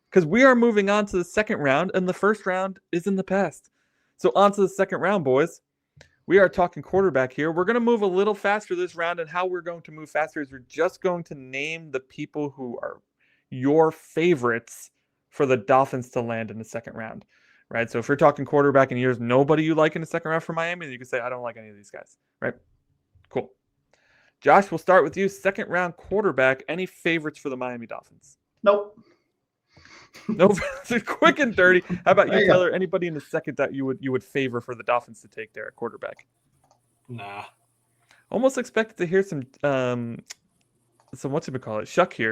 because we are moving on to the second round, and the first round is in the past. So on to the second round, boys. We are talking quarterback here. We're going to move a little faster this round, and how we're going to move faster is we're just going to name the people who are your favorites for the Dolphins to land in the second round, right? So if you're talking quarterback and there's nobody you like in the second round for Miami, then you can say, I don't like any of these guys, right? Cool. Josh, we'll start with you. Second round quarterback. Any favorites for the Miami Dolphins? Nope. No, quick and dirty. How about you, Taylor? Anybody in the second that you would favor for the Dolphins to take there at quarterback? Nah. Almost expected to hear some what's it call it?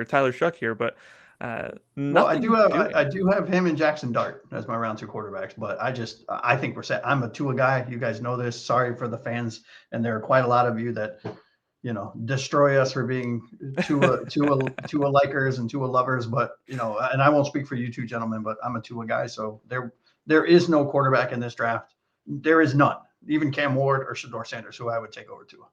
Tyler Shuck here, but well, I do have him and Jackson Dart as my round 2 quarterbacks, but I think we're set. I'm a Tua guy. You guys know this. Sorry for the fans, and there are quite a lot of you that destroy us for being Tua likers and Tua lovers, but and I won't speak for you two gentlemen, but I'm a Tua guy, so there is no quarterback in this draft. There is none, even Cam Ward or Shedeur Sanders, who I would take over Tua.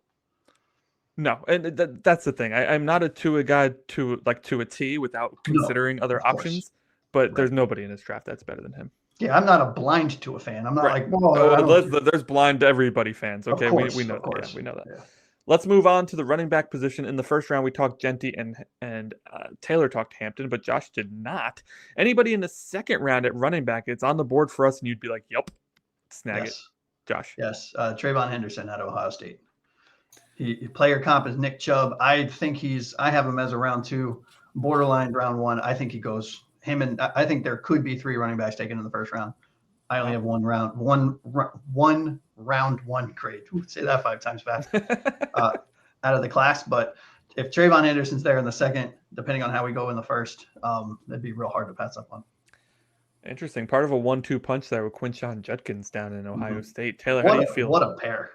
No, and that's the thing. I'm not a Tua guy to a T without considering other options, but there's nobody in this draft that's better than him. Yeah, I'm not a blind Tua fan. I'm not like, whoa. There's blind to everybody fans. Okay, we know that. Yeah, we know that. Yeah. Let's move on to the running back position. In the first round, we talked Genty and Taylor talked Hampton, but Josh did not. Anybody in the second round at running back, it's on the board for us, and you'd be like, "Yep, snag it." Josh. Yes, Trayvon Henderson out of Ohio State. Player comp is Nick Chubb. I have him as a round 2, borderline round 1. I think he goes him, and I think there could be 3 running backs taken in the first round. I only have one round 1 grade. Say that 5 times fast. Out of the class, but if Trayvon Henderson's there in the second, depending on how we go in the first, that'd be real hard to pass up on. Interesting. Part of a 1-2 punch there with Quinshon Judkins down in Ohio State. Taylor, how do you feel? What a pair.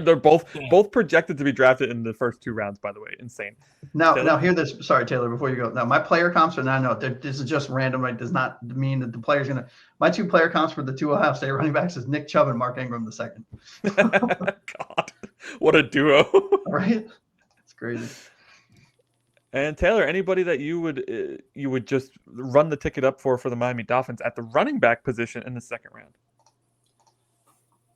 They're both projected to be drafted in the first 2 rounds, by the way. Insane. Now hear this. Sorry, Taylor, before you go. Now, my player comps are not, this is just random. It does not mean that the player's going to. My 2 player comps for the 2 Ohio State running backs is Nick Chubb and Mark Ingram the second. God, what a duo. Right? It's crazy. And Taylor, anybody that you would just run the ticket up for the Miami Dolphins at the running back position in the second round?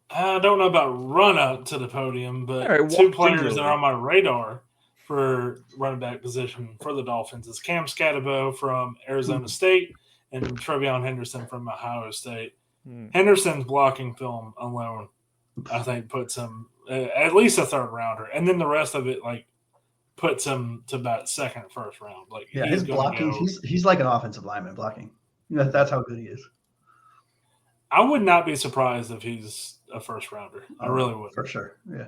I don't know about run up to the podium, but 2 players that are on my radar for running back position for the Dolphins is Cam Scatterbo from Arizona State and Trevion Henderson from Ohio State. Henderson's blocking film alone, I think, puts him at least a third rounder, and then the rest of it puts him to about second, first round. His blocking, he's like an offensive lineman blocking. That's how good he is. I would not be surprised if he's a first rounder. I really would. For sure. Yeah.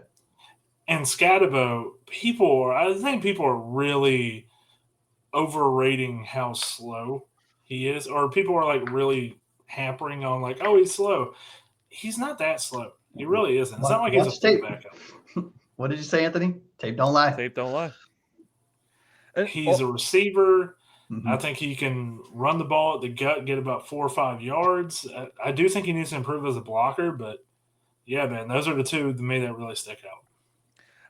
And Scatterbo, I think people are really overrating how slow he is, or people are really hampering on he's slow. He's not that slow. He really isn't. It's not like he's a full backup. What did you say, Anthony? Tape don't lie. Tape don't lie. He's a receiver. Mm-hmm. I think he can run the ball at the gut, get about 4 or 5 yards. I do think he needs to improve as a blocker, but yeah, man, those are the 2 to me that really stick out.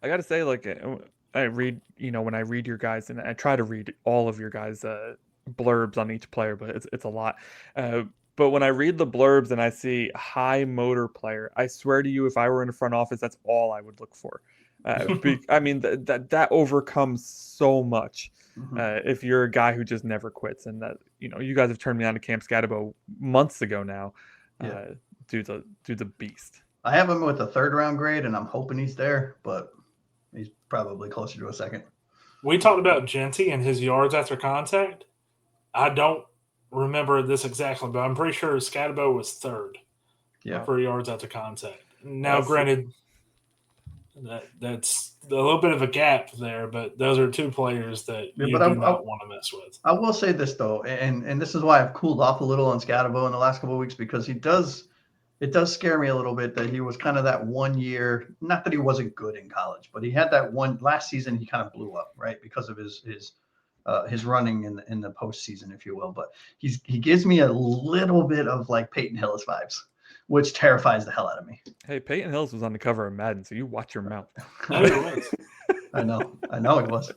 I got to say, I read, when I read your guys, and I try to read all of your guys' blurbs on each player, but it's a lot. But when I read the blurbs and I see high motor player, I swear to you, if I were in the front office, that's all I would look for. I mean, that overcomes so much. If you're a guy who just never quits, and that you guys have turned me on to Cam Scatterbo months ago now, do the beast. I have him with a 3rd round grade, and I'm hoping he's there, but he's probably closer to a 2nd. We talked about Genty and his yards after contact. I don't remember this exactly, but I'm pretty sure Scatterbo was 3rd for yards after contact. Now, granted, that's a little bit of a gap there, but those are 2 players that you do not want to mess with. I will say this, though, and this is why I've cooled off a little on Scatterbo in the last couple of weeks, because it does scare me a little bit that he was kind of that 1 year, not that he wasn't good in college, but he had that one last season he kind of blew up, right, because of his running in the postseason, if you will. But he gives me a little bit of Peyton Hillis vibes, which terrifies the hell out of me. Hey, Peyton Hillis was on the cover of Madden, so you watch your mouth. I know it was.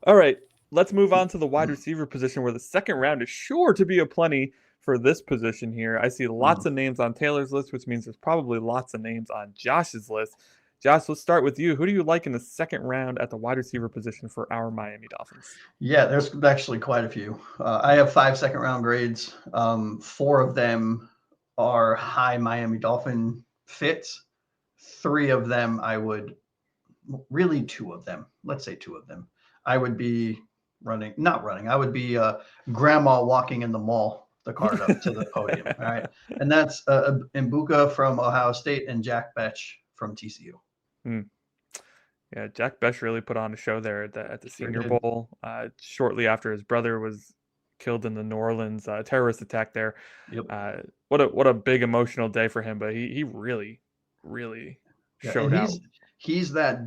All right, let's move on to the wide receiver position, where the second round is sure to be a plenty for this position here. I see lots of names on Taylor's list, which means there's probably lots of names on Josh's list. Josh, let's start with you. Who do you like in the second round at the wide receiver position for our Miami Dolphins? Yeah, there's actually quite a few. I have 5 second-round grades. 4 of them are high Miami Dolphin fits. 3 of them I would – really 2 of them. Let's say 2 of them. I would be not running. I would be grandma walking in the mall, the cart up to the podium. All right. And that's Mbuka from Ohio State and Jack Betch from TCU. Yeah, Jack Betch really put on a show there at the Senior Bowl shortly after his brother was killed in the New Orleans terrorist attack there. Yep. What a big emotional day for him, but he really showed out. He's that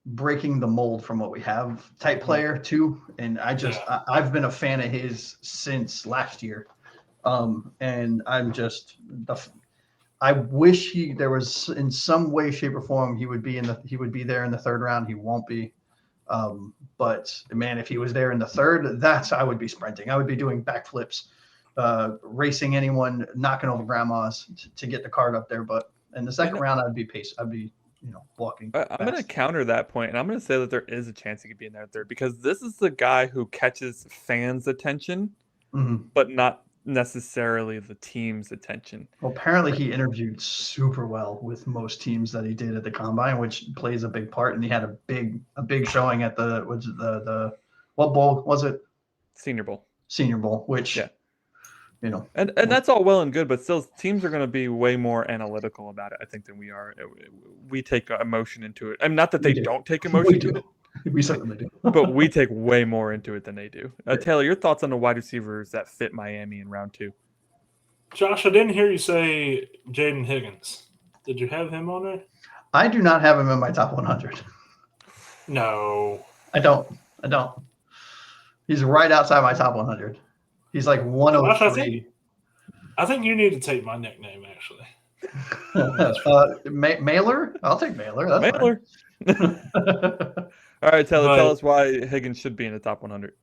breaking the mold from what we have type player too, and I've been a fan of his since last year, and I'm just I wish there was in some way, shape, or form he would be there in the third round. He won't be, but man, if he was there in the third, I would be sprinting. I would be doing backflips, racing anyone, knocking over grandmas to get the card up there. But in the second round, I'd be walking. I'm going to counter that point, and I'm going to say that there is a chance he could be in there third, because this is the guy who catches fans' attention, but not necessarily the team's attention. Well, apparently he interviewed super well with most teams that he did at the combine, which plays a big part. And he had a big showing at what bowl was it? Senior Bowl, which and that's all well and good, but still teams are going to be way more analytical about it, I think, than we are. We take emotion into it. I'm not that they don't take emotion into it. We certainly do. But we take way more into it than they do. Taylor, your thoughts on the wide receivers that fit Miami in round 2? Josh, I didn't hear you say Jaden Higgins. Did you have him on there? I do not have him in my top 100. No. I don't. He's right outside my top 100. He's like 103. I think you need to take my nickname, actually. Mailer? I'll take Mailer. That's Mailer. All right, Taylor, tell us why Higgins should be in the top 100.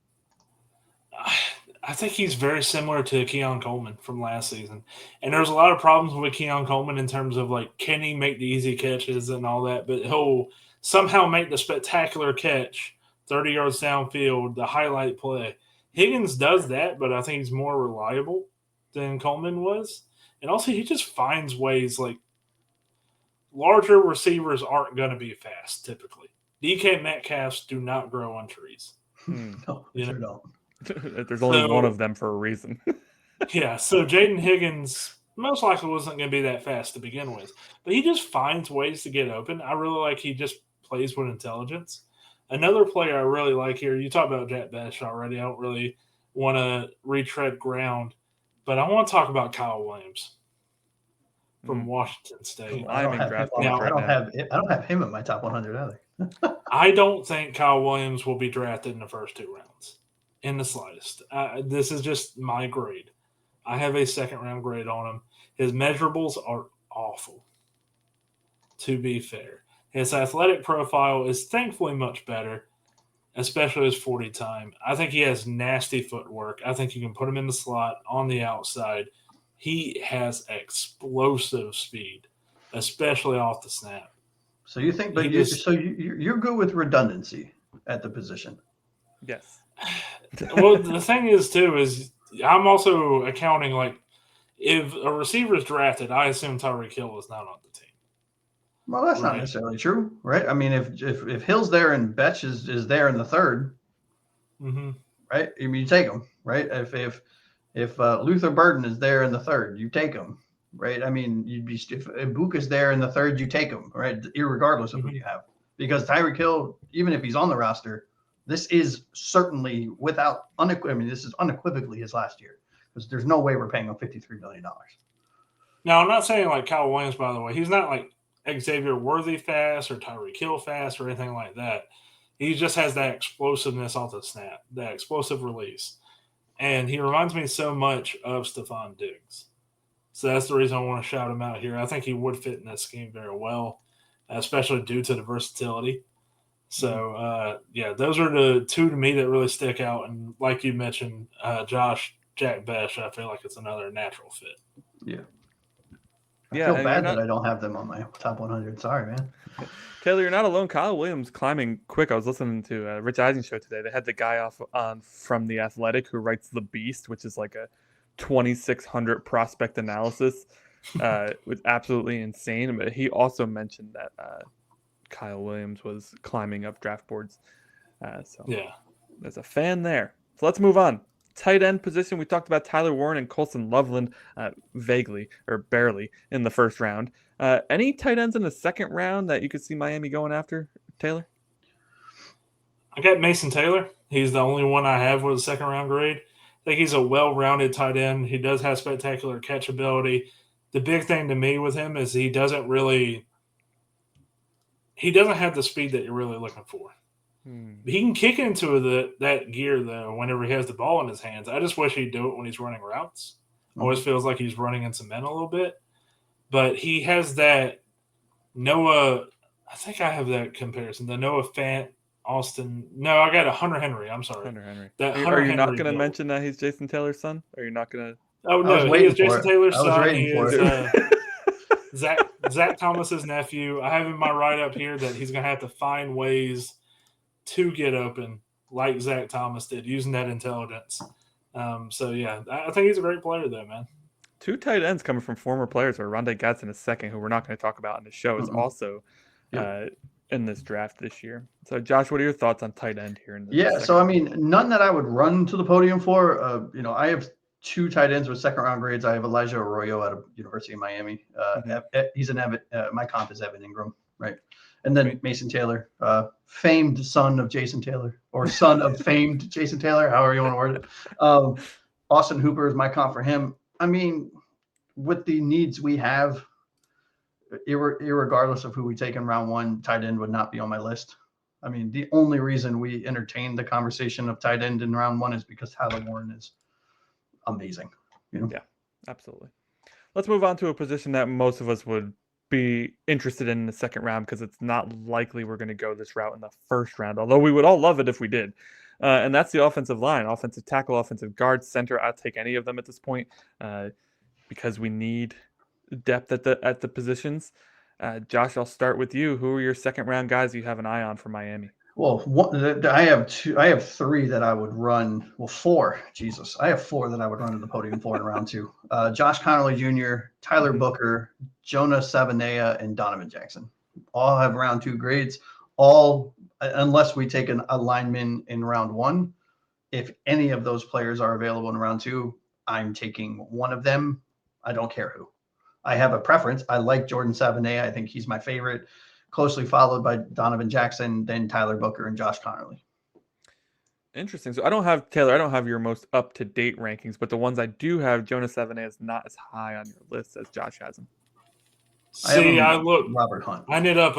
I think he's very similar to Keon Coleman from last season. And there's a lot of problems with Keon Coleman in terms of, like, can he make the easy catches and all that, but he'll somehow make the spectacular catch 30 yards downfield, the highlight play. Higgins does that, but I think he's more reliable than Coleman was. And also he just finds ways, like, larger receivers aren't going to be fast typically. DK Metcalfs do not grow on trees. No, sure don't. There's only one of them for a reason. Yeah, so Jaden Higgins most likely wasn't going to be that fast to begin with. But he just finds ways to get open. I really like he just plays with intelligence. Another player I really like here, you talked about Jack Betch already. I don't really want to retread ground. But I want to talk about Kyle Williams from Washington State. I don't have him in my top 100 either. I don't think Kyle Williams will be drafted in the first 2 rounds in the slightest. This is just my grade. I have a second-round grade on him. His measurables are awful, to be fair. His athletic profile is thankfully much better, especially his 40 time. I think he has nasty footwork. I think you can put him in the slot on the outside. He has explosive speed, especially off the snap. So you think, but you're good with redundancy at the position? Yes. Well, the thing is too is I'm also accounting, like, if a receiver is drafted, I assume Tyreek Hill is not on the team. Well, that's not necessarily true, right? I mean, if Hill's there and Betch is there in the third, right? I mean, you take him, right? If Luther Burden is there in the third, you take him, right? I mean, if Ibuka's there in the third, you take him, right? Irregardless of who you have, because Tyreek Hill, even if he's on the roster, this is certainly this is unequivocally his last year, because there's no way we're paying him $53 million. Now, I'm not saying like Kyle Williams, by the way. He's not like Xavier Worthy fast or Tyreek Hill fast or anything like that. He just has that explosiveness off the snap, that explosive release. And he reminds me so much of Stephon Diggs. So that's the reason I want to shout him out here. I think he would fit in that scheme very well, especially due to the versatility. So, those are the two to me that really stick out. And like you mentioned, Jack Besh, I feel like it's another natural fit. Yeah. I feel bad that I don't have them on my top 100. Sorry, man. Taylor, you're not alone. Kyle Williams climbing quick. I was listening to Rich Eisen's show today. They had the guy from The Athletic who writes The Beast, which is like a 2,600 prospect analysis. It was absolutely insane. But he also mentioned that Kyle Williams was climbing up draft boards. There's a fan there. So let's move on. Tight end position, we talked about Tyler Warren and Colson Loveland vaguely or barely in the first round. Any tight ends in the second round that you could see Miami going after, Taylor? I got Mason Taylor. He's the only one I have with a second round grade. I think he's a well-rounded tight end. He does have spectacular catchability. The big thing to me with him is he doesn't have the speed that you're really looking for. He can kick into that gear, though, whenever he has the ball in his hands. I just wish he'd do it when he's running routes. Always feels like he's running in cement a little bit. But he has that Noah – I think I have that comparison. The Noah Fant, Austin – no, I got a Hunter Henry. I'm sorry. Hunter Henry. Are you not going to mention that he's Jason Taylor's son? Are you not going to – Oh, no, he is Jason Taylor's son. He is Zach Thomas's nephew. I have in my write-up here that he's going to have to find ways – to get open like Zach Thomas did, using that intelligence. I think he's a great player, though, man. Two tight ends coming from former players, or Rondé Gadsden II, who we're not going to talk about in the show, is also in this draft this year. So, Josh, what are your thoughts on tight end here? None that I would run to the podium for. I have two tight ends with second-round grades. I have Elijah Arroyo out of University of Miami. He's my comp is Evan Ingram, right? And then Mason Taylor, famed son of Jason Taylor, or son of famed Jason Taylor, however you want to word it. Austin Hooper is my comp for him. I mean, with the needs we have, irregardless of who we take in round one, tight end would not be on my list. I mean, the only reason we entertained the conversation of tight end in round one is because Tyler Warren is amazing. Yeah, absolutely. Let's move on to a position that most of us would be interested in the second round, because it's not likely we're going to go this route in the first round, although we would all love it if we did. And that's the offensive line, offensive tackle, offensive guard, center. I'll take any of them at this point because we need depth at the positions. Josh, I'll start with you. Who are your second round guys you have an eye on for Miami? Well, I have three that I would run. Well, four. Jesus, I have four that I would run to the podium for in round two. Josh Connerly Jr., Tyler Booker, Jonah Savanea, and Donovan Jackson. All have round two grades. All, unless we take a lineman in round one. If any of those players are available in round two, I'm taking one of them. I don't care who. I have a preference. I like Jordan Savanea. I think he's my favorite. Closely followed by Donovan Jackson, then Tyler Booker and Josh Connerly. Interesting. So I don't have your most up-to-date rankings, but the ones I do have, Jonas Savanea is not as high on your list as Josh has him. Robert Hunt. I ended up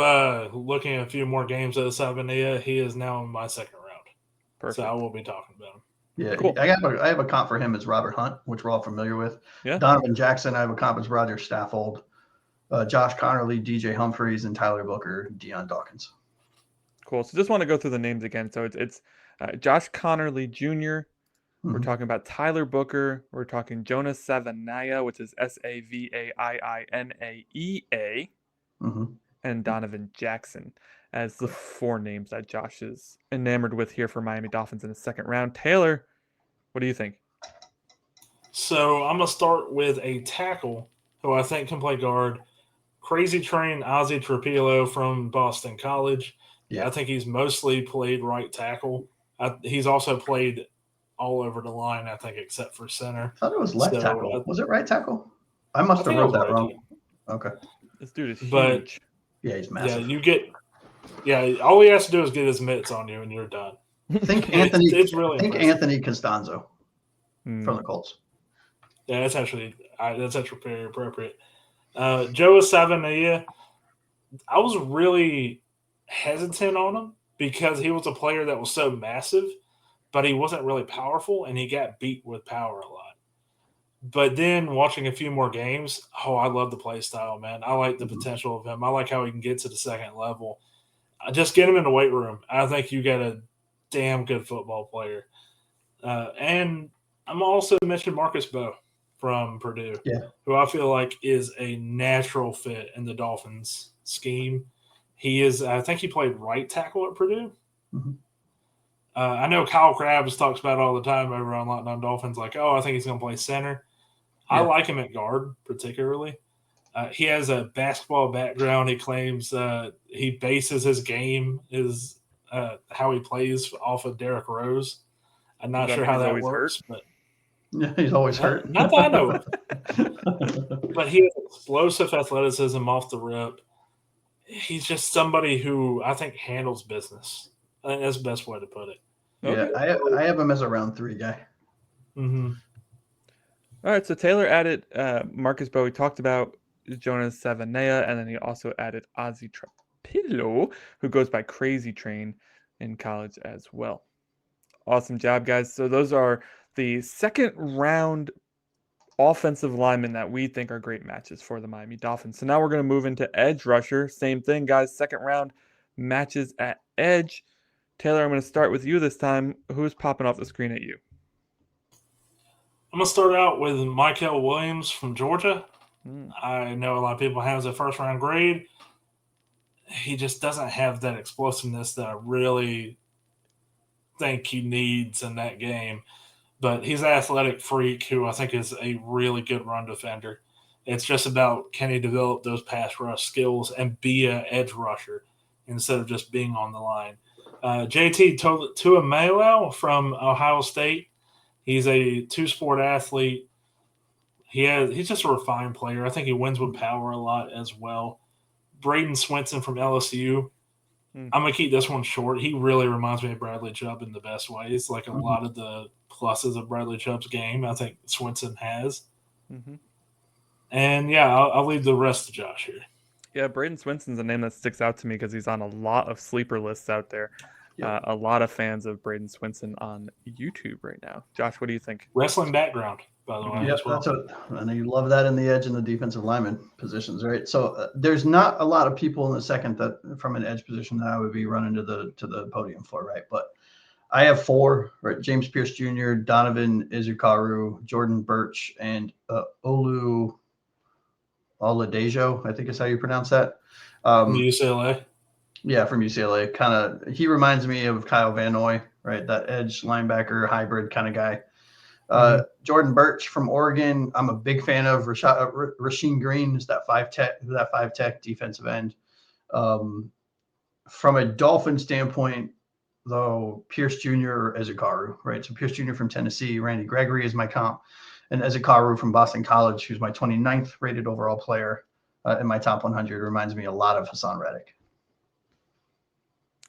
looking at a few more games of Savanea. He is now in my second round. Perfect. So I will be talking about him. Yeah, cool. I have a comp for him as Robert Hunt, which we're all familiar with. Yeah. Donovan Jackson, I have a comp as Roger Staffold. Josh Connerly, DJ Humphreys, and Tyler Booker, Deion Dawkins. Cool. So just want to go through the names again. So it's Josh Connerly Jr. We're talking about Tyler Booker. We're talking Jonas Savanea, which is Savaiinaea, and Donovan Jackson as the four names that Josh is enamored with here for Miami Dolphins in the second round. Taylor, what do you think? So I'm going to start with a tackle who I think can play guard. Crazy Train Ozzie Trapilo from Boston College. Yeah, I think he's mostly played right tackle. He's also played all over the line, I think, except for center. I thought it was left tackle. Was it right tackle? I must have wrote that wrong. Okay. This dude is huge. But, he's massive. All he has to do is get his mitts on you and you're done. Think Anthony Costanzo from the Colts. Yeah, that's actually very appropriate. Joe Savanea, I was really hesitant on him because he was a player that was so massive, but he wasn't really powerful, and he got beat with power a lot. But then watching a few more games, I love the play style, man. I like the potential of him. I like how he can get to the second level. just get him in the weight room. I think you got a damn good football player. And I'm also mentioning Marcus Bowe from Purdue, who I feel like is a natural fit in the Dolphins scheme. I think he played right tackle at Purdue. Mm-hmm. I know Kyle Krabs talks about it all the time over on Locked On Dolphins, like, I think he's going to play center. I like him at guard, particularly. He has a basketball background. He claims he bases his game is how he plays off of Derrick Rose. I'm not sure how that works, but he's always hurt. Not that I know of. But he has explosive athleticism off the rip. He's just somebody who I think handles business. I think that's the best way to put it. Yeah, I have him as a round 3 guy. Mm-hmm. All right, so Taylor added Marcus Bowe. We talked about Jonas Savanea, and then he also added Ozzy Trapillo, who goes by Crazy Train in college as well. Awesome job, guys. So those are the second round offensive linemen that we think are great matches for the Miami Dolphins. So now we're going to move into edge rusher. Same thing, guys. Second round matches at edge. Taylor, I'm going to start with you this time. Who's popping off the screen at you? I'm going to start out with Michael Williams from Georgia. I know a lot of people have him as a first-round grade. He just doesn't have that explosiveness that I really think he needs in that game. But he's an athletic freak who I think is a really good run defender. It's just about can he develop those pass rush skills and be an edge rusher instead of just being on the line. JT Tuimoloau from Ohio State. He's a two-sport athlete. He's just a refined player. I think he wins with power a lot as well. Braden Swinson from LSU. I'm going to keep this one short. He really reminds me of Bradley Chubb in the best ways. Like a lot of the pluses of Bradley Chubb's game, I think Swinson has. Mm-hmm. And, I'll leave the rest to Josh here. Yeah, Braden Swinson's a name that sticks out to me because he's on a lot of sleeper lists out there. Yep. A lot of fans of Braden Swinson on YouTube right now. Josh, what do you think? Wrestling background, by the way. Yep, I know you love that in the edge and the defensive lineman positions, right? So there's not a lot of people in the second that from an edge position that I would be running to the podium for, right? But I have 4, right? James Pierce Jr., Donovan Izukaru, Jordan Birch, and Olu Oladejo, I think is how you pronounce that. From UCLA. Yeah, from UCLA. He reminds me of Kyle Van Noy, right? That edge linebacker hybrid kind of guy. Jordan Birch from Oregon. I'm a big fan of Rasheem Green, is that 5-tech defensive end. From a Dolphin standpoint, though, Pierce Jr. or Izukaru, right? So Pierce Jr. from Tennessee, Randy Gregory is my comp, and Izukaru from Boston College, who's my 29th rated overall player in my top 100, reminds me a lot of Hassan Reddick.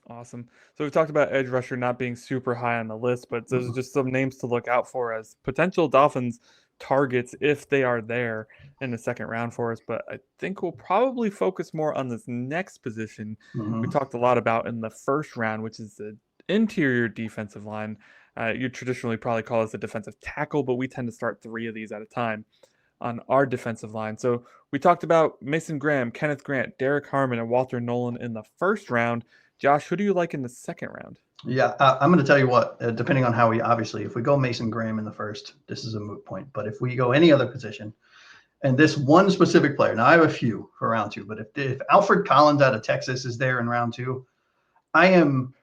Awesome. So we've talked about edge rusher not being super high on the list, but those are just some names to look out for as potential Dolphins targets if they are there in the second round for us. But I think we'll probably focus more on this next position we talked a lot about in the first round, which is the interior defensive line. You traditionally probably call this a defensive tackle, but we tend to start 3 of these at a time on our defensive line. So we talked about Mason Graham, Kenneth Grant, Derek Harmon, and Walter Nolan in the first round. Josh, who do you like in the second round? Yeah, I'm going to tell you what, depending on how if we go Mason Graham in the first, this is a moot point. But if we go any other position, and this one specific player, now I have a few for round 2, but if Alfred Collins out of Texas is there in round 2, I'm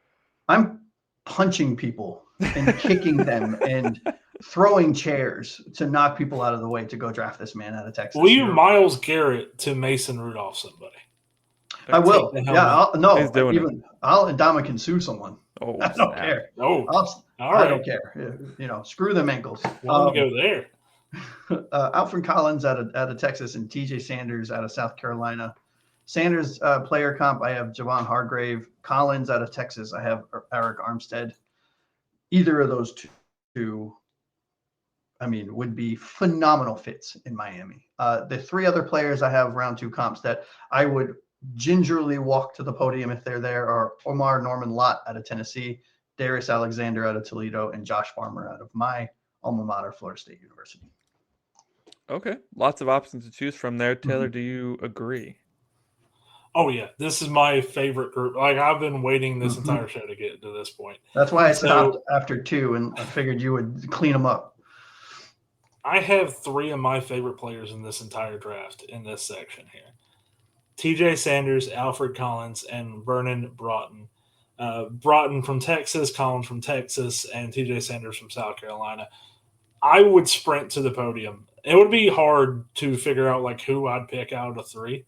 punching people and kicking them and throwing chairs to knock people out of the way to go draft this man out of Texas. Will you Myles Garrett to Mason Rudolph somebody? I will. Yeah, I'll Ndamukong sue someone. Oh, I don't care. Oh, I don't care. Screw them ankles. Go there. Alfred Collins out of Texas and TJ Sanders out of South Carolina. Sanders player comp, I have Javon Hargrave. Collins out of Texas, I have Eric Armstead. Either of those two, would be phenomenal fits in Miami. The 3 other players I have round 2 comps that I would gingerly walk to the podium if they're there are Omar Norman Lott out of Tennessee, Darius Alexander out of Toledo, and Josh Farmer out of my alma mater, Florida State University. Okay, lots of options to choose from there. Taylor, do you agree? Oh yeah, this is my favorite group. Like I've been waiting this entire show to get to this point. That's why I stopped after 2, and I figured you would clean them up. I have 3 of my favorite players in this entire draft in this section here. TJ Sanders, Alfred Collins, and Vernon Broughton. Broughton from Texas, Collins from Texas, and TJ Sanders from South Carolina. I would sprint to the podium. It would be hard to figure out like who I'd pick out of the 3,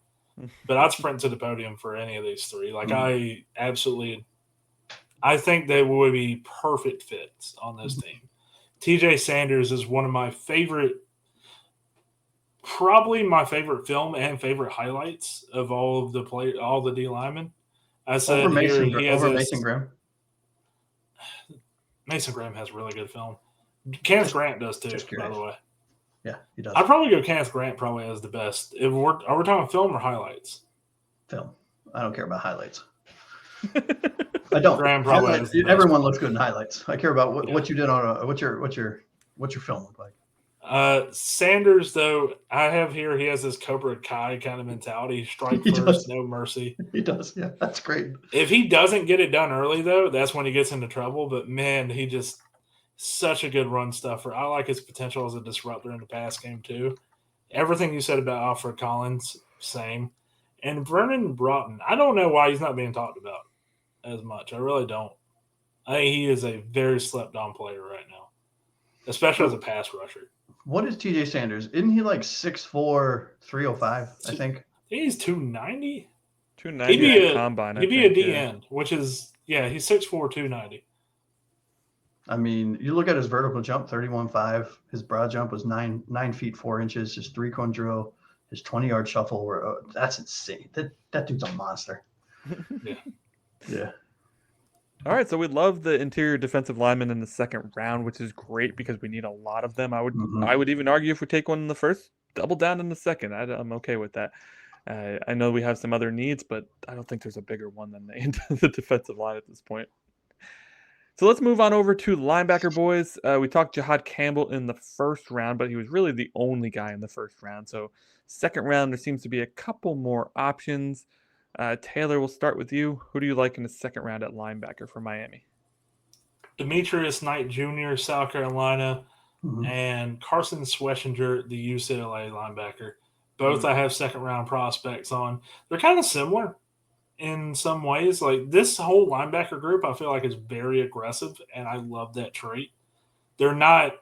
but I'd sprint to the podium for any of these 3. Like I think they would be perfect fits on this team. TJ Sanders is one of my favorite, probably my favorite film and favorite highlights of all of the all the D linemen. I said over Mason Graham. Mason Graham has really good film. Kenneth Grant does too, by the way. Yeah, he does. I'd probably go Kenneth Grant probably as the best. Are we talking film or highlights? Film. I don't care about highlights. I don't. Graham probably everyone looks good in highlights. I care about what you did on what's your film look like. Sanders, though, I have here, he has this Cobra Kai kind of mentality. Strike first, no mercy. He does. Yeah, that's great. If he doesn't get it done early, though, that's when he gets into trouble. But, man, he just such a good run stuffer. I like his potential as a disruptor in the pass game, too. Everything you said about Alfred Collins, same. And Vernon Broughton, I don't know why he's not being talked about as much. I really don't. I think he is a very slept-on player right now, especially as a pass rusher. What is TJ Sanders? Isn't he like 6'4", 305, I think? He's 290. 290 he'd be combine. He'd be a D end, which is, he's 6'4", 290. I mean, you look at his vertical jump, 31.5. His broad jump was 9 feet 4 inches. His 3-cone drill, his 20-yard shuffle, that's insane. That dude's a monster. Yeah. All right, so we love the interior defensive lineman in the second round, which is great because we need a lot of them. I would even argue if we take one in the first, double down in the second. I'm okay with that. I know we have some other needs, but I don't think there's a bigger one than the defensive line at this point. So let's move on over to linebacker, boys. We talked Jihad Campbell in the first round, but he was really the only guy in the first round. So second round, there seems to be a couple more options. Taylor, we'll start with you. Who do you like in the second round at linebacker for Miami? Demetrius Knight Jr., South Carolina, and Carson Schwessinger, the UCLA linebacker. Both I have second round prospects on. They're kind of similar in some ways. Like this whole linebacker group, I feel like is very aggressive, and I love that trait. They're not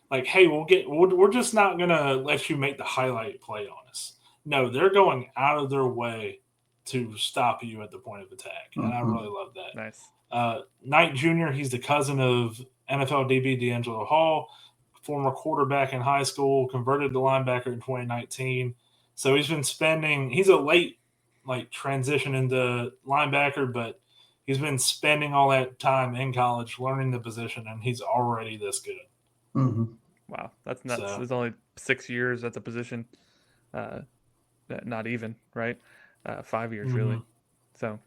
like, hey, we're just not gonna let you make the highlight play on us. No, they're going out of their way to stop you at the point of attack. And I really love that. Nice. Knight Jr., he's the cousin of NFL DB D'Angelo Hall, former quarterback in high school, converted to linebacker in 2019. So he's a late transition into linebacker, but he's been spending all that time in college learning the position, and he's already this good. Wow, that's nuts. So, there's only 6 years at the position. Not even, right? 5 years, really. So,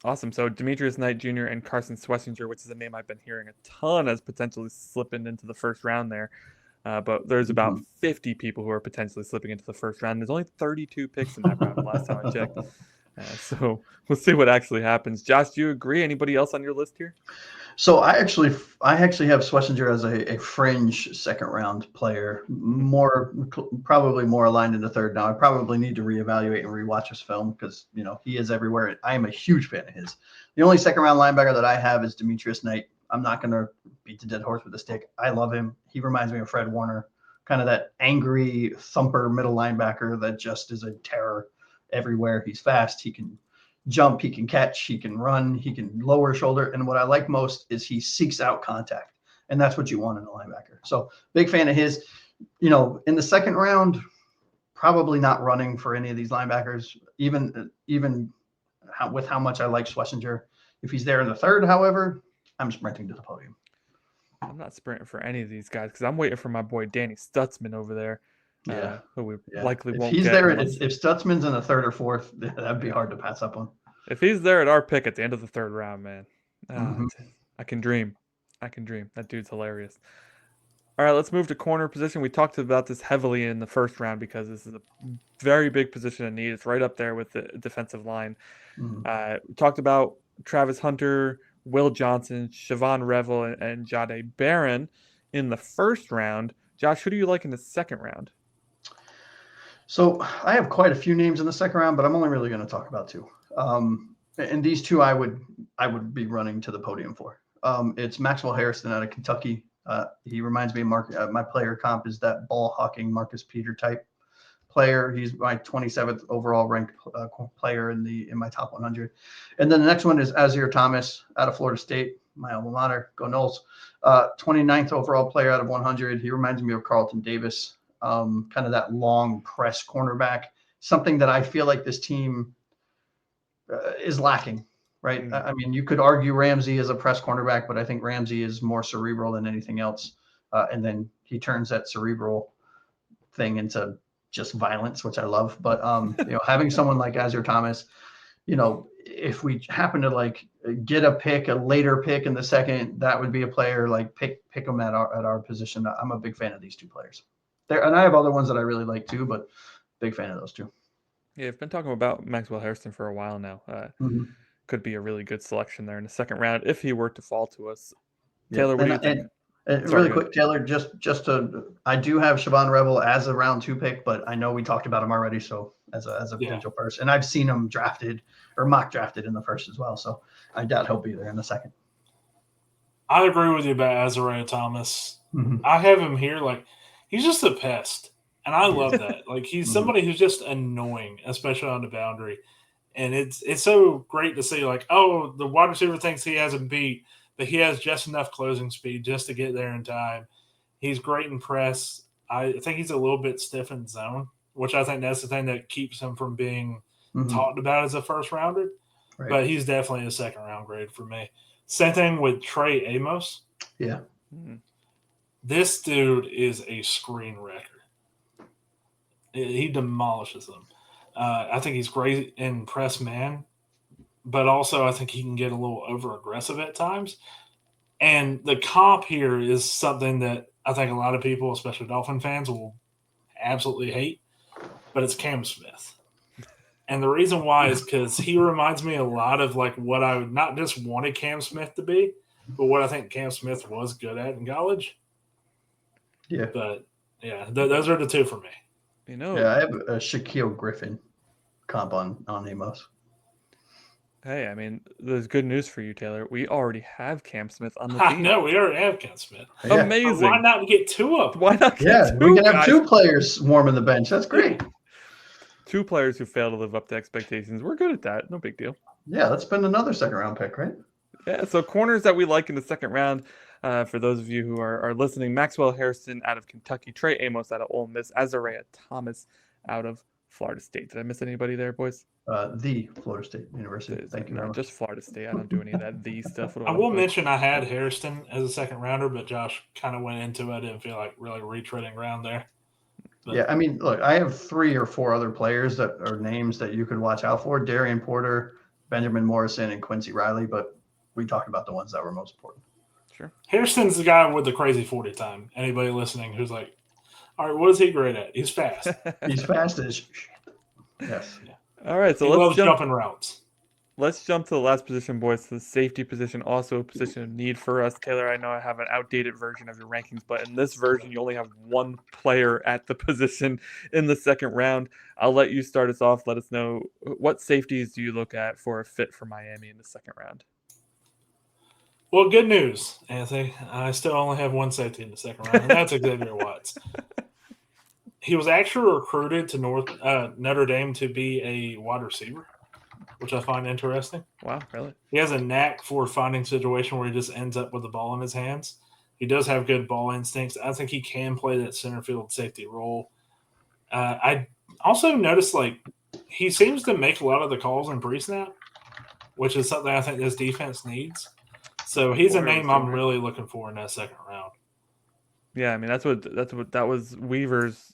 awesome. So, Demetrius Knight Jr. and Carson Schwessinger, which is a name I've been hearing a ton as potentially slipping into the first round there. But there's about 50 people who are potentially slipping into the first round. There's only 32 picks in that round last time I checked. So, we'll see what actually happens. Josh, do you agree? Anybody else on your list here? So I actually have Schwessinger as a fringe second round player, probably more aligned in the third. Now I probably need to reevaluate and rewatch his film because he is everywhere. I am a huge fan of his. The only second round linebacker that I have is Demetrius Knight. I'm not going to beat the dead horse with a stick. I love him. He reminds me of Fred Warner, kind of that angry thumper middle linebacker that just is a terror everywhere. He's fast. He can jump, he can catch, he can run, he can lower shoulder. And what I like most is he seeks out contact. And that's what you want in a linebacker. So big fan of his. In the second round, probably not running for any of these linebackers, even with how much I like Schwessinger. If he's there in the third, however, I'm sprinting to the podium. I'm not sprinting for any of these guys because I'm waiting for my boy Danny Stutzman over there. Who we likely won't get. If he's there, if Stutzman's in the third or fourth, that'd be hard to pass up on. If he's there at our pick at the end of the third round, man, I can dream. That dude's hilarious. All right, let's move to corner position. We talked about this heavily in the first round because this is a very big position of need. It's right up there with the defensive line. We talked about Travis Hunter, Will Johnson, Siobhan Revel, and Jade Barron in the first round. Josh, who do you like in the second round? So I have quite a few names in the second round, but I'm only really going to talk about two. And these two I would be running to the podium for. It's Maxwell Harrison out of Kentucky. He reminds me of my player comp is that ball hawking Marcus Peter type player. He's my 27th overall ranked player in my top 100. And then the next one is Azir Thomas out of Florida State, my alma mater. Go Noles. 29th overall player out of 100. He reminds me of Carlton Davis, kind of that long press cornerback, something that I feel like this team is lacking. Right. I mean, you could argue Ramsey is a press cornerback, but I think Ramsey is more cerebral than anything else. And then he turns that cerebral thing into just violence, which I love. But, having someone like Azir Thomas, if we happen to get a later pick in the second, that would be a player pick them at our position. I'm a big fan of these two players there. And I have other ones that I really like too, but big fan of those two. Yeah. I've been talking about Maxwell Harrison for a while now. Could be a really good selection there in the second round if he were to fall to us. Taylor, what do you think? And really quick, Taylor, I do have Siobhan Revel as a round 2 pick, but I know we talked about him already. So as a potential first, and I've seen him drafted or mock drafted in the first as well. So I doubt he'll be there in the second. I agree with you about Azariah Thomas. I have him here. He's just a pest. And I love that. He's somebody who's just annoying, especially on the boundary. And it's so great to see, the wide receiver thinks he hasn't beat, but he has just enough closing speed just to get there in time. He's great in press. I think he's a little bit stiff in zone, which I think that's the thing that keeps him from being talked about as a first rounder. Right. But he's definitely a second round grade for me. Same thing with Trey Amos. Yeah. This dude is a screen wrecker. He demolishes them. I think he's great in press man, but also I think he can get a little over aggressive at times. And the comp here is something that I think a lot of people, especially Dolphin fans, will absolutely hate, but it's Cam Smith. And the reason why is because he reminds me a lot of what I would not just wanted Cam Smith to be, but what I think Cam Smith was good at in college. Yeah. But yeah, those are the two for me. Yeah, I have a Shaquille Griffin comp on Amos. Hey, I mean, there's good news for you, Taylor. We already have Cam Smith on the team. No, we already have Cam Smith. Yeah. Amazing. But why not get two of them? Why not get two? We can have two players warming the bench. That's great. Two players who fail to live up to expectations. We're good at that. No big deal. Yeah, let's spend another second round pick, right? Yeah, so corners that we like in the second round, for those of you who are listening, Maxwell Harrison out of Kentucky, Trey Amos out of Ole Miss, Azariah Thomas out of Florida State. Did I miss anybody there, boys? The Florida State University. Thank you very much. Just Florida State. I don't do any of that the stuff. I will mention I had Harrison as a second rounder, but Josh kind of went into it. I didn't feel like really retreading ground there. But, yeah, I mean, look, I have 3 or 4 other players that are names that you could watch out for: Darian Porter, Benjamin Morrison, and Quincy Riley. But we talked about the ones that were most important. Sure. Harrison's the guy with the crazy 40 time. Anybody listening who's like, all right, what is he great at? He's fast. He's fast as shit. Yes. Yeah. All right, so he loves jumping routes. Let's jump to the last position, boys. The safety position, also a position of need for us. Taylor, I know I have an outdated version of your rankings, but in this version, you only have one player at the position in the second round. I'll let you start us off. Let us know, what safeties do you look at for a fit for Miami in the second round? Well, good news, Anthony. I still only have one safety in the second round, and that's Xavier Watts. He was actually recruited to Notre Dame to be a wide receiver, which I find interesting. Wow, really? He has a knack for finding a situation where he just ends up with the ball in his hands. He does have good ball instincts. I think he can play that center field safety role. I also noticed, he seems to make a lot of the calls in pre-snap, which is something I think this defense needs. So he's a name I'm really looking for in that second round. Yeah, I mean, that was Weaver's,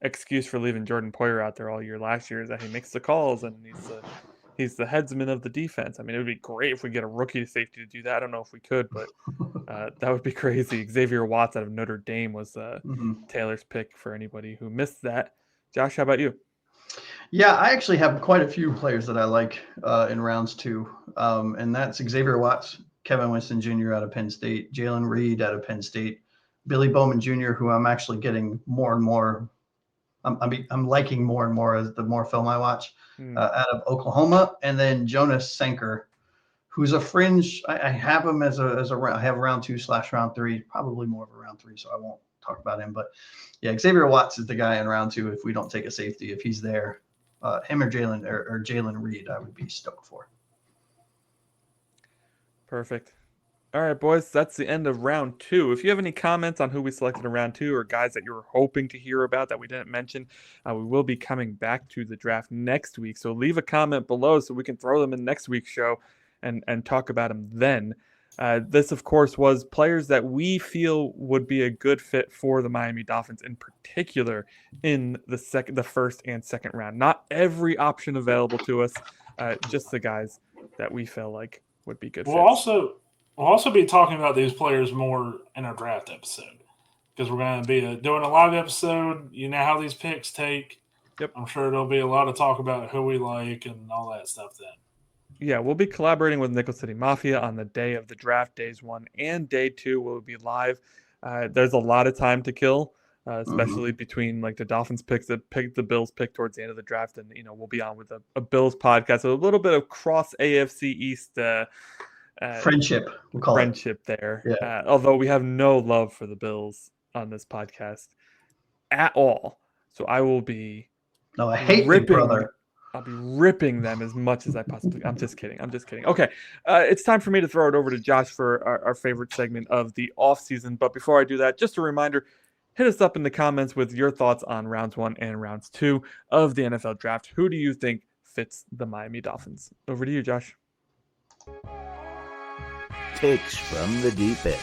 excuse for leaving Jordan Poyer out there all year last year, is that he makes the calls and He's the headsman of the defense. I mean, it would be great if we get a rookie safety to do that. I don't know if we could, but that would be crazy. Xavier Watts out of Notre Dame was Taylor's pick for anybody who missed that. Josh, how about you? Yeah, I actually have quite a few players that I like in rounds 2, and that's Xavier Watts, Kevin Winston Jr. out of Penn State, Jalen Reed out of Penn State, Billy Bowman Jr., who I'm actually getting more and more. I'm liking more and more as the more film I watch, out of Oklahoma, and then Jonas Sanker, who's a fringe. I have him as I have round 2/round 3, probably more of a round 3, so I won't talk about him. But yeah, Xavier Watts is the guy in round 2 if we don't take a safety. If he's there, him or Jalen Reed, I would be stoked for. Perfect. All right, boys, that's the end of round 2. If you have any comments on who we selected in round 2 or guys that you were hoping to hear about that we didn't mention, we will be coming back to the draft next week. So leave a comment below so we can throw them in next week's show and talk about them then. This, of course, was players that we feel would be a good fit for the Miami Dolphins, in particular in the first and second round. Not every option available to us, just the guys that we feel like would be good fits. We'll also be talking about these players more in our draft episode because we're going to be doing a live episode. You know how these picks take. Yep. I'm sure there'll be a lot of talk about who we like and all that stuff then. Yeah, we'll be collaborating with Nickel City Mafia on the day of the draft. Days 1 and day 2 will be live. There's a lot of time to kill, especially between like the Dolphins picks, the Bills pick towards the end of the draft, and we'll be on with a Bills podcast, so a little bit of cross AFC East friendship. We'll call friendship there. Yeah. Although we have no love for the Bills on this podcast at all, so I will be. No, I hate you, brother. I'll be ripping them as much as I possibly. I'm just kidding. Okay, it's time for me to throw it over to Josh for our favorite segment of the offseason. But before I do that, just a reminder, hit us up in the comments with your thoughts on rounds 1 and rounds 2 of the NFL draft. Who do you think fits the Miami Dolphins? Over to you, Josh. Takes from the deep end.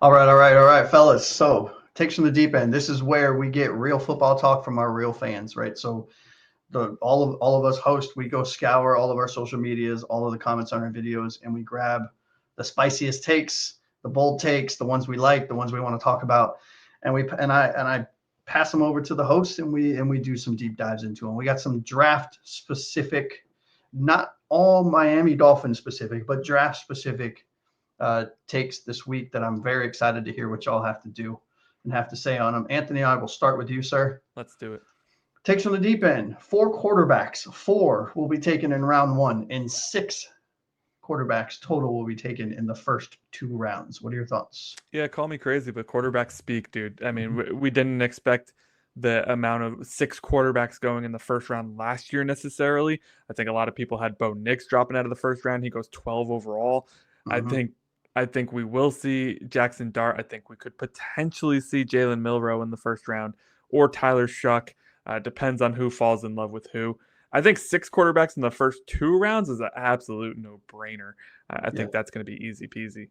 All right, fellas. So takes from the deep end. This is where we get real football talk from our real fans, right? So all of us hosts, we go scour all of our social medias, all of the comments on our videos, and we grab the spiciest takes, the bold takes, the ones we like, the ones we want to talk about, and I pass them over to the hosts, and we do some deep dives into them. We got some draft specific, not all Miami Dolphins specific, but draft specific takes this week that I'm very excited to hear what y'all have to do and have to say on them. Anthony, I will start with you, sir. Let's do it. Takes from the deep end. 4 quarterbacks. 4 will be taken in round 1, and 6 quarterbacks total will be taken in the first 2 rounds. What are your thoughts? Yeah, call me crazy, but quarterbacks speak, dude. I mean, we didn't expect the amount of 6 quarterbacks going in the first round last year necessarily. I think a lot of people had Bo Nix dropping out of the first round. He goes 12 overall. I think we will see Jackson Dart. I think we could potentially see Jalen Milroe in the first round or Tyler Shuck. Depends on who falls in love with who. I think 6 quarterbacks in the first 2 rounds is an absolute no-brainer. I think that's going to be easy peasy.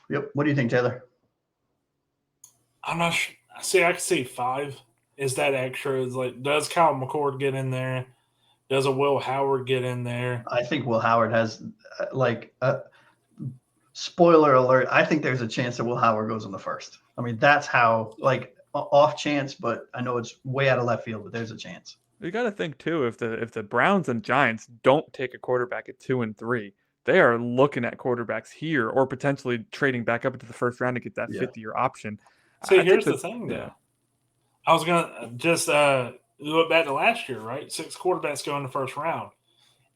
Yep. What do you think, Taylor? I'm not sure. See, I could see 5. Is that extra? Is like, does Kyle McCord get in there? Does a Will Howard get in there? I think Will Howard has, spoiler alert, I think there's a chance that Will Howard goes in the first. I mean, that's how, off chance, but I know it's way out of left field, but there's a chance. You got to think too, if the Browns and Giants don't take a quarterback at 2 and 3, they are looking at quarterbacks here or potentially trading back up into the first round to get that 50-year option. See, here's the thing, though. I was gonna just look back to last year, right? 6 quarterbacks go in the first round.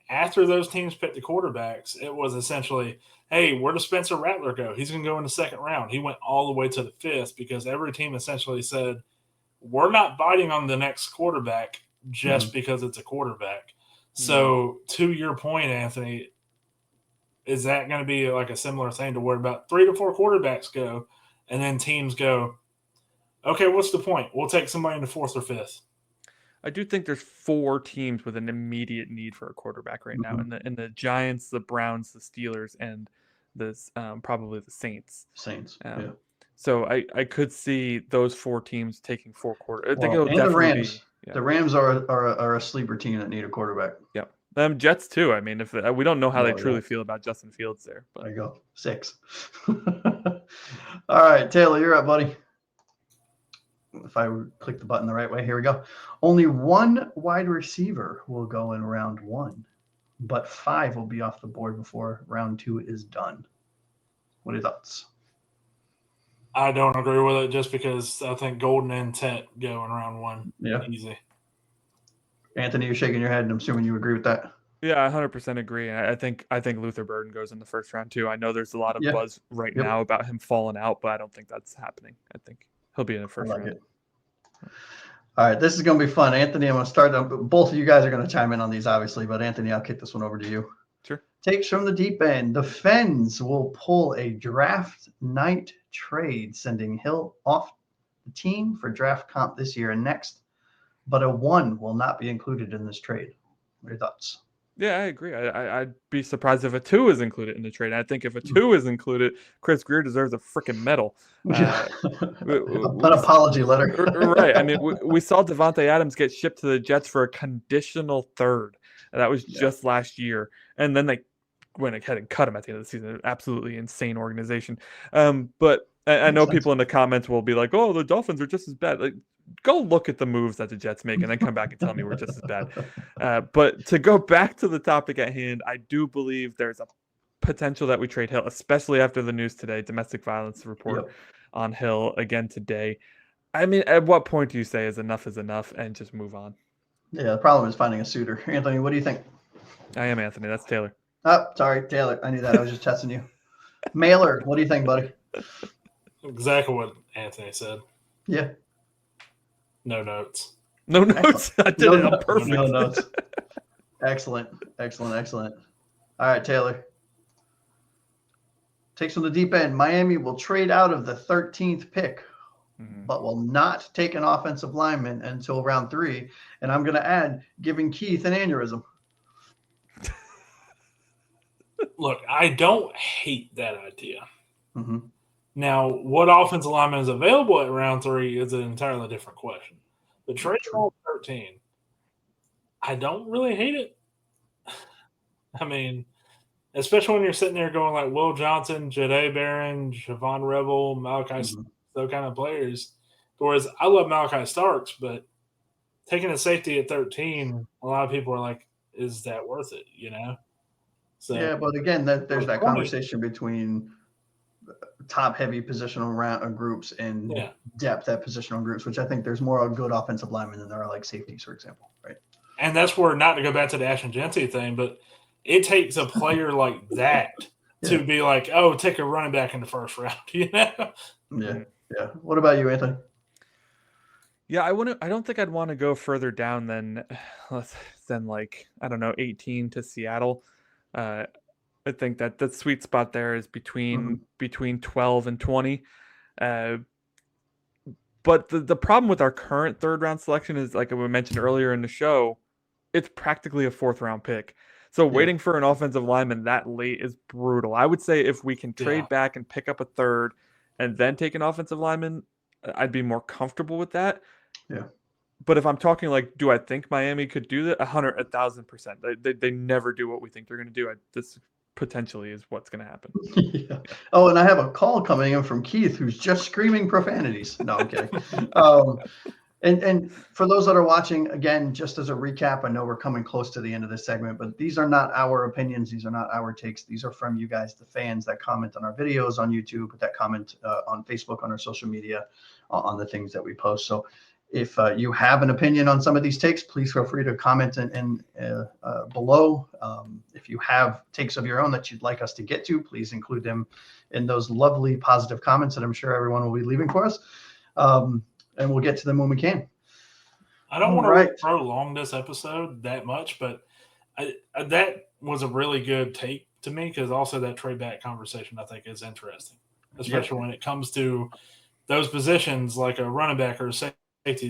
After those teams picked the quarterbacks, it was essentially, hey, where does Spencer Rattler go? He's going to go in the second round. He went all the way to the 5th because every team essentially said, we're not biting on the next quarterback just because it's a quarterback. So to your point, Anthony, is that going to be like a similar thing to where about 3 to 4 quarterbacks go and then teams go, okay, what's the point? We'll take somebody in the 4th or 5th. I do think there's 4 teams with an immediate need for a quarterback right now, in the Giants, the Browns, the Steelers, and probably the Saints. So I could see those 4 teams taking 4 quarters. I think Well, it'll and the definitely Rams. be. Yeah. The Rams are a sleeper team that need a quarterback. Yeah. Jets too. I mean, if we don't know how they truly Yeah. feel about Justin Fields there. But. There you go. 6. All right, Taylor, you're up, buddy. If I click the button the right way, here we go. Only 1 wide receiver will go in round 1, but 5 will be off the board before round 2 is done. What are your thoughts? I don't agree with it just because I think Golden and Tet go in round 1. Yeah. Easy. Anthony, you're shaking your head, and I'm assuming you agree with that. Yeah, I 100% agree. I think Luther Burden goes in the first round too. I know there's a lot of buzz right now about him falling out, but I don't think that's happening. I think he'll be in the first round. It. All right, this is going to be fun. Anthony, I'm going to start. Both of you guys are going to chime in on these, obviously, but Anthony, I'll kick this one over to you. Sure. Takes from the deep end. The Phins will pull a draft night trade, sending Hill off the team for draft comp this year and next, but a 1 will not be included in this trade. What are your thoughts? Yeah, I agree. I'd be surprised if a 2 is included in the trade. I think if a 2 is included, Chris Greer deserves a freaking medal. An apology letter. Right. I mean, we saw Devontae Adams get shipped to the Jets for a conditional 3rd. That was just last year. And then they went ahead and cut him at the end of the season. An absolutely insane organization. But I know people in the comments will be like, oh, the Dolphins are just as bad. Like, go look at the moves that the Jets make and then come back and tell me we're just as bad. But to go back to the topic at hand, I do believe there's a potential that we trade Hill, especially after the news today, domestic violence report on Hill again today. I mean, at what point do you say is enough and just move on? Yeah, the problem is finding a suitor. Anthony, what do you think? I am Anthony. That's Taylor. Oh, sorry, Taylor. I knew that. I was just testing you. Mailer, what do you think, buddy? Exactly what Anthony said. Yeah. No notes. No notes. I did it on purpose. No notes. Excellent. All right, Taylor. Takes from the deep end. Miami will trade out of the 13th pick, but will not take an offensive lineman until round 3. And I'm going to add, giving Keith an aneurysm. Look, I don't hate that idea. Mm-hmm. Now, what offensive lineman is available at round 3 is an entirely different question. The trade round 13, I don't really hate it. I mean, especially when you're sitting there going like Will Johnson, Jahdae Barron, Javon Rebel, Malachi, those kind of players. Whereas I love Malachi Starks, but taking a safety at 13, a lot of people are like, is that worth it, you know? So, yeah, but again, there's that conversation between top-heavy positional groups and depth at positional groups, which I think there's more good offensive linemen than there are like safeties, for example, right? And that's where, not to go back to the Ashton Jeanty thing, but it takes a player like that to be like, oh, take a running back in the first round, you know? Yeah. What about you, Anthony? Yeah, I don't think I'd want to go further down than like, I don't know, 18 to Seattle. I think that the sweet spot there is between 12 and 20. But the problem with our current 3rd round selection is, like we mentioned earlier in the show, it's practically a 4th round pick. So waiting for an offensive lineman that late is brutal. I would say if we can trade back and pick up a 3rd and then take an offensive lineman, I'd be more comfortable with that. Yeah. But if I'm talking like, do I think Miami could do that? 1,000%. They never do what we think they're going to do. This potentially is what's going to happen. Yeah. Oh, and I have a call coming in from Keith, who's just screaming profanities. No, I'm kidding. And for those that are watching, again, just as a recap, I know we're coming close to the end of this segment, but these are not our opinions. These are not our takes. These are from you guys, the fans that comment on our videos on YouTube, that comment on Facebook, on our social media, on the things that we post. So if you have an opinion on some of these takes, please feel free to comment in below. If you have takes of your own that you'd like us to get to, please include them in those lovely positive comments that I'm sure everyone will be leaving for us. And we'll get to them when we can. I don't want to prolong this episode that much, but that was a really good take to me, because also that trade back conversation I think is interesting, especially when it comes to those positions like a running back or a safety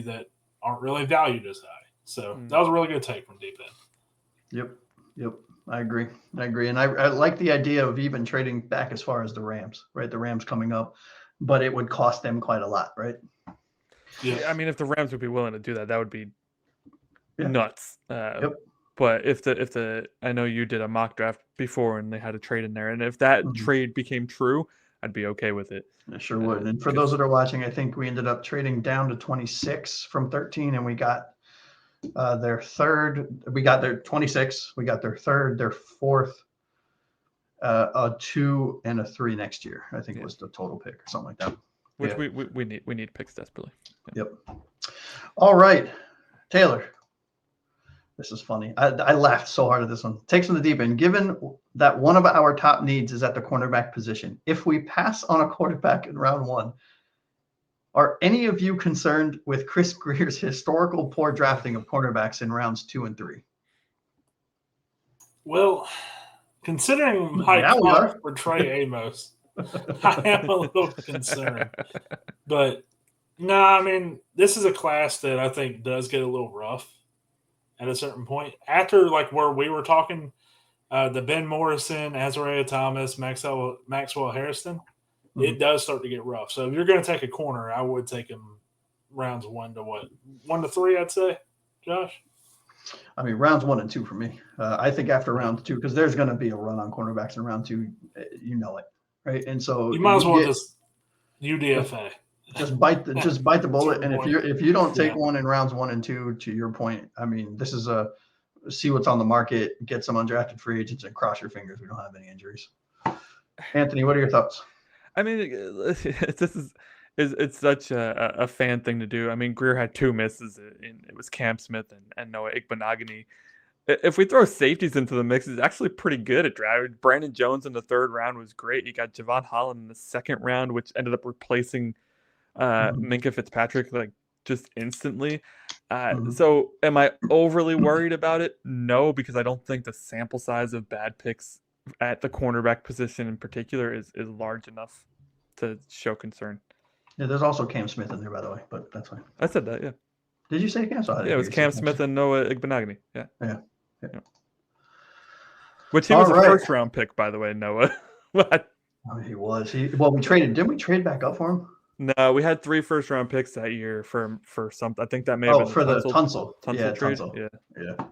that aren't really valued as high. So that was a really good take from deep end. Yep. I agree. And I like the idea of even trading back as far as the Rams, right? The Rams coming up. but it would cost them quite a lot, right? Yeah, I mean, if the Rams would be willing to do that, that would be nuts. But if I know you did a mock draft before and they had a trade in there, and if that trade became true, I'd be okay with it. I sure would. And for those that are watching, I think we ended up trading down to 26 from 13, and we got their third. We got their 26. We got their third, their fourth, a 2 and a 3 next year. I think it was the total pick or something like that. Which we need picks desperately. Yeah. Yep. All right, Taylor. This is funny. I laughed so hard at this one. Takes from the deep end. Given that one of our top needs is at the cornerback position, if we pass on a quarterback in round 1, are any of you concerned with Chris Greer's historical poor drafting of cornerbacks in rounds 2 and 3? Well, considering my thought for Trey Amos, I am a little concerned. But no, I mean, this is a class that I think does get a little rough at a certain point. After where we were talking, the Ben Morrison, Azariah Thomas, Maxwell Harrison, it does start to get rough. So if you're going to take a corner, I would take him rounds 1 to 3, I'd say. Josh? I mean, rounds 1 and 2 for me. I think after round 2, because there's going to be a run on cornerbacks in round 2, you know it, right? And so you might as well just UDFA. Just bite the bullet. And if you don't take one in rounds 1 and 2, to your point, I mean, this is see what's on the market, get some undrafted free agents, and cross your fingers we don't have any injuries. Anthony, what are your thoughts? I mean, it's such a fan thing to do. I mean, Greer had 2 misses. It was Cam Smith and Noah Igbenogany. If we throw safeties into the mix, it's actually pretty good at draft. Brandon Jones in the 3rd round was great. You got Javon Holland in the 2nd round, which ended up replacing Minkah Fitzpatrick just instantly. So am I overly worried about it? No, because I don't think the sample size of bad picks at the cornerback position in particular is large enough to show concern. Yeah, there's also Cam Smith in there, by the way, but that's fine. I said that, yeah. Did you say Cam? Yeah, it was Cam Smith and Noah Igbenogany. Yeah. Which he All was right. a 1st round pick, by the way, Noah. What? Oh, he was. Well, we traded. Didn't we trade back up for him? No, we had 3 1st round picks that year for something. I think that may have been for the Tunsil. Tunsil trade. Tunsil. Yeah.